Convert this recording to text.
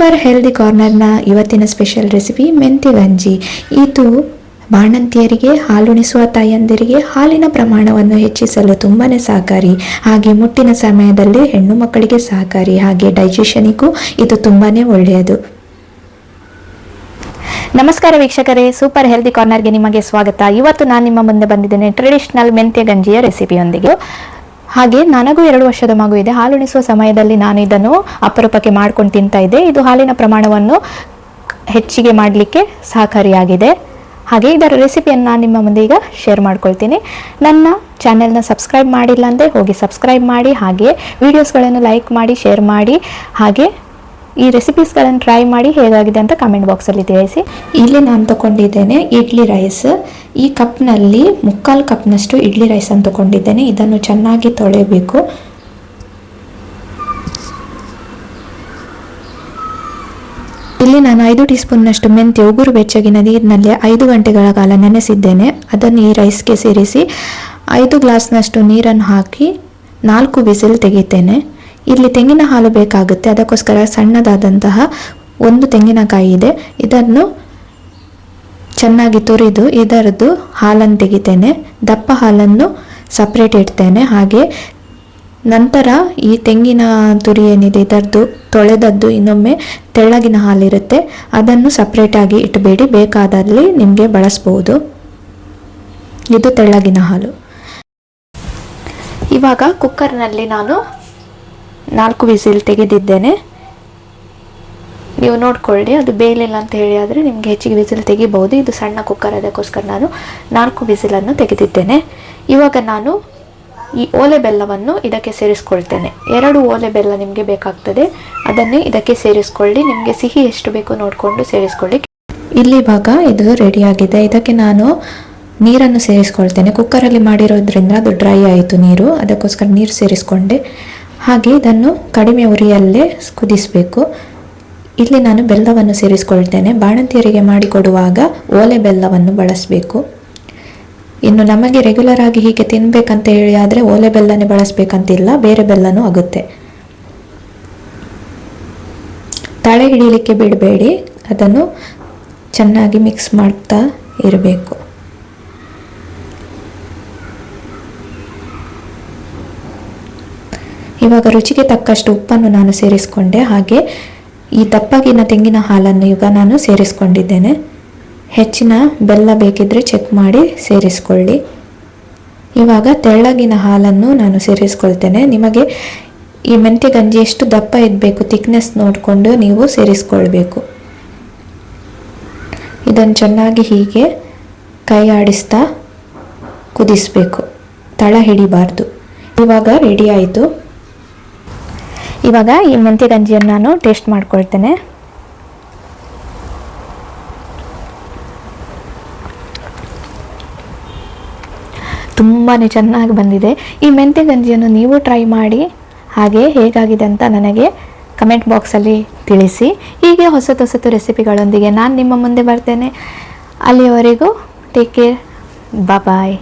Super healthy ಕಾರ್ನರ್ನ ಇವತ್ತಿನ special recipe ಮೆಂತ್ಯ ಗಂಜಿ. ಇದು ಬಾಣಂತಿಯರಿಗೆ, ಹಾಲುಣಿಸುವ ತಾಯಂದಿರಿಗೆ ಹಾಲಿನ ಪ್ರಮಾಣವನ್ನು ಹೆಚ್ಚಿಸಲು ತುಂಬಾ ಸಹಕಾರಿ, ಹಾಗೆ ಮುಟ್ಟಿನ ಸಮಯದಲ್ಲಿ ಹೆಣ್ಣು ಮಕ್ಕಳಿಗೆ ಸಹಕಾರಿ, ಹಾಗೆ ಡೈಜೆಷನಿಗೂ ಇದು ತುಂಬಾ ಒಳ್ಳೆಯದು. ನಮಸ್ಕಾರ ವೀಕ್ಷಕರೇ, ಸೂಪರ್ ಹೆಲ್ದಿ ಕಾರ್ನರ್ಗೆ ನಿಮಗೆ ಸ್ವಾಗತ. ಇವತ್ತು ನಾನು ನಿಮ್ಮ ಮುಂದೆ ಬಂದಿದ್ದೇನೆ ಟ್ರೆಡಿಷನಲ್ ಮೆಂತ್ಯ ಗಂಜಿಯ ರೆಸಿಪಿಯೊಂದಿಗೆ. ಹಾಗೆ ನನಗೂ 2 ವರ್ಷದ ಮಗು ಇದೆ. ಹಾಲುಣಿಸುವ ಸಮಯದಲ್ಲಿ ನಾನು ಇದನ್ನು ಅಪರೂಪಕ್ಕೆ ಮಾಡ್ಕೊಂಡು ತಿಂತಾ ಇದ್ದೆ. ಇದು ಹಾಲಿನ ಪ್ರಮಾಣವನ್ನು ಹೆಚ್ಚಿಗೆ ಮಾಡಲಿಕ್ಕೆ ಸಹಕಾರಿಯಾಗಿದೆ. ಹಾಗೆ ಇದರ ರೆಸಿಪಿಯನ್ನು ನಾನು ನಿಮ್ಮ ಮುಂದೆ ಈಗ ಶೇರ್ ಮಾಡ್ಕೊಳ್ತೀನಿ. ನನ್ನ ಚಾನೆಲ್ನ ಸಬ್ಸ್ಕ್ರೈಬ್ ಮಾಡಿಲ್ಲ ಅಂದರೆ ಹೋಗಿ ಸಬ್ಸ್ಕ್ರೈಬ್ ಮಾಡಿ, ಹಾಗೆ ವಿಡಿಯೋಸ್ಗಳನ್ನು ಲೈಕ್ ಮಾಡಿ, ಶೇರ್ ಮಾಡಿ, ಹಾಗೆ ಈ ರೆಸಿಪೀಸ್ಗಳನ್ನು ಟ್ರೈ ಮಾಡಿ ಹೇಗಾಗಿದೆ ಅಂತ ಕಮೆಂಟ್ ಬಾಕ್ಸಲ್ಲಿ ತಿಳಿಸಿ. ಇಲ್ಲಿ ನಾನು ತಗೊಂಡಿದ್ದೇನೆ ಇಡ್ಲಿ ರೈಸ್. ಈ ಕಪ್ನಲ್ಲಿ 3/4 ಕಪ್ನಷ್ಟು ಇಡ್ಲಿ ರೈಸ್ ಅನ್ನು ತಗೊಂಡಿದ್ದೇನೆ. ಇದನ್ನು ಚೆನ್ನಾಗಿ ತೊಳೆಯಬೇಕು. ಇಲ್ಲಿ ನಾನು 5 ಟೀ ಸ್ಪೂನ್ನಷ್ಟು ಮೆಂತ್ಯ ಉಗುರು ಬೆಚ್ಚಗಿನ ನೀರಿನಲ್ಲಿ 5 ಗಂಟೆಗಳ ಕಾಲ ನೆನೆಸಿದ್ದೇನೆ. ಅದನ್ನು ಈ ರೈಸ್ಗೆ ಸೇರಿಸಿ 5 ಗ್ಲಾಸ್ನಷ್ಟು ನೀರನ್ನು ಹಾಕಿ 4 ವಿಸಿಲ್ ತೆಗಿತೇನೆ. ಇಲ್ಲಿ ತೆಂಗಿನ ಹಾಲು ಬೇಕಾಗುತ್ತೆ, ಅದಕ್ಕೋಸ್ಕರ ಸಣ್ಣದಾದಂತಹ 1 ತೆಂಗಿನಕಾಯಿ ಇದೆ. ಇದನ್ನು ಚೆನ್ನಾಗಿ ತುರಿದು ಇದರದ್ದು ಹಾಲನ್ನು ತೆಗಿತೇನೆ. ದಪ್ಪ ಹಾಲನ್ನು ಸಪ್ರೇಟ್ ಇಡ್ತೇನೆ. ಹಾಗೆ ನಂತರ ಈ ತೆಂಗಿನ ತುರಿ ಏನಿದೆ ಇದರದ್ದು ತೊಳೆದದ್ದು ಇನ್ನೊಮ್ಮೆ ತೆಳ್ಳಗಿನ ಹಾಲಿರುತ್ತೆ, ಅದನ್ನು ಸಪ್ರೇಟಾಗಿ ಇಟ್ಟಬೇಡಿ, ಬೇಕಾದಲ್ಲಿ ನಿಮಗೆ ಬಳಸ್ಬೋದು. ಇದು ತೆಳ್ಳಗಿನ ಹಾಲು. ಇವಾಗ ಕುಕ್ಕರ್ನಲ್ಲಿ ನಾನು 4 ವಿಸಿಲ್ ತೆಗೆದಿದ್ದೇನೆ. ನೀವು ನೋಡ್ಕೊಳ್ಳಿ, ಅದು ಬೇಯಲಿಲ್ಲ ಅಂತ ಹೇಳಿ ಆದರೆ ನಿಮಗೆ ಹೆಚ್ಚಿಗೆ ವಿಸಿಲ್ ತೆಗಿಬಹುದು. ಇದು ಸಣ್ಣ ಕುಕ್ಕರ್, ಅದಕ್ಕೋಸ್ಕರ ನಾನು 4 ವಿಸಿಲನ್ನು ತೆಗೆದಿದ್ದೇನೆ. ಇವಾಗ ನಾನು ಈ ಓಲೆ ಬೆಲ್ಲವನ್ನು ಇದಕ್ಕೆ ಸೇರಿಸ್ಕೊಳ್ತೇನೆ. 2 ಓಲೆ ಬೆಲ್ಲ ನಿಮಗೆ ಬೇಕಾಗ್ತದೆ, ಅದನ್ನೇ ಇದಕ್ಕೆ ಸೇರಿಸ್ಕೊಳ್ಳಿ. ನಿಮಗೆ ಸಿಹಿ ಎಷ್ಟು ಬೇಕೋ ನೋಡಿಕೊಂಡು ಸೇರಿಸ್ಕೊಳ್ಳಿ. ಇಲ್ಲಿ ಇವಾಗ ಇದು ರೆಡಿಯಾಗಿದೆ. ಇದಕ್ಕೆ ನಾನು ನೀರನ್ನು ಸೇರಿಸ್ಕೊಳ್ತೇನೆ. ಕುಕ್ಕರಲ್ಲಿ ಮಾಡಿರೋದ್ರಿಂದ ಅದು ಡ್ರೈ ಆಯಿತು ನೀರು, ಅದಕ್ಕೋಸ್ಕರ ನೀರು ಸೇರಿಸ್ಕೊಂಡೆ. ಹಾಗೆ ಇದನ್ನು ಕಡಿಮೆ ಉರಿಯಲ್ಲೇ ಕುದಿಸಬೇಕು. ಇಲ್ಲಿ ನಾನು ಬೆಲ್ಲವನ್ನು ಸೇರಿಸ್ಕೊಳ್ತೇನೆ. ಬಾಣಂತಿಯರಿಗೆ ಮಾಡಿಕೊಡುವಾಗ ಓಲೆ ಬೆಲ್ಲವನ್ನು ಬಳಸಬೇಕು. ಇನ್ನು ನಮಗೆ ರೆಗ್ಯುಲರ್ ಆಗಿ ಹೀಗೆ ತಿನ್ನಬೇಕಂತ ಹೇಳಿ ಆದರೆ ಓಲೆ ಬೆಲ್ಲನೇ ಬಳಸಬೇಕಂತಿಲ್ಲ, ಬೇರೆ ಬೆಲ್ಲನೂ ಆಗುತ್ತೆ. ತಳೆ ಹಿಡಿಯಲಿಕ್ಕೆ ಬಿಡಬೇಡಿ, ಅದನ್ನು ಚೆನ್ನಾಗಿ ಮಿಕ್ಸ್ ಮಾಡ್ತಾ ಇರಬೇಕು. ಇವಾಗ ರುಚಿಗೆ ತಕ್ಕಷ್ಟು ಉಪ್ಪನ್ನು ನಾನು ಸೇರಿಸ್ಕೊಂಡೆ. ಹಾಗೆ ಈ ದಪ್ಪಗಿನ ತೆಂಗಿನ ಹಾಲನ್ನು ಈಗ ನಾನು ಸೇರಿಸ್ಕೊಂಡಿದ್ದೇನೆ. ಹೆಚ್ಚಿನ ಬೆಲ್ಲ ಬೇಕಿದ್ರೆ ಚೆಕ್ ಮಾಡಿ ಸೇರಿಸ್ಕೊಳ್ಳಿ. ಇವಾಗ ತೆಳ್ಳಗಿನ ಹಾಲನ್ನು ನಾನು ಸೇರಿಸ್ಕೊಳ್ತೇನೆ. ನಿಮಗೆ ಈ ಮೆಂತ್ಯ ಗಂಜಿ ಎಷ್ಟು ದಪ್ಪ ಇರಬೇಕು, ಥಿಕ್ನೆಸ್ ನೋಡಿಕೊಂಡು ನೀವು ಸೇರಿಸ್ಕೊಳ್ಬೇಕು. ಇದನ್ನು ಚೆನ್ನಾಗಿ ಹೀಗೆ ಕೈ ಆಡಿಸ್ತಾ ಕುದಿಸಬೇಕು, ತಳ ಹಿಡಿಬಾರ್ದು. ಇವಾಗ ರೆಡಿ ಆಯಿತು. ಇವಾಗ ಈ ಮೆಂತ್ಯ ಗಂಜಿಯನ್ನು ನಾನು ಟೇಸ್ಟ್ ಮಾಡ್ಕೊಳ್ತೇನೆ. ತುಂಬಾ ಚೆನ್ನಾಗಿ ಬಂದಿದೆ. ಈ ಮೆಂತ್ಯ ಗಂಜಿಯನ್ನು ನೀವು ಟ್ರೈ ಮಾಡಿ, ಹಾಗೆ ಹೇಗಾಗಿದೆ ಅಂತ ನನಗೆ ಕಮೆಂಟ್ ಬಾಕ್ಸಲ್ಲಿ ತಿಳಿಸಿ. ಹೀಗೆ ಹೊಸ ರೆಸಿಪಿಗಳೊಂದಿಗೆ ನಾನು ನಿಮ್ಮ ಮುಂದೆ ಬರ್ತೇನೆ. ಅಲ್ಲಿಯವರೆಗೂ ಟೇಕ್ ಕೇರ್, ಬಾಯ್.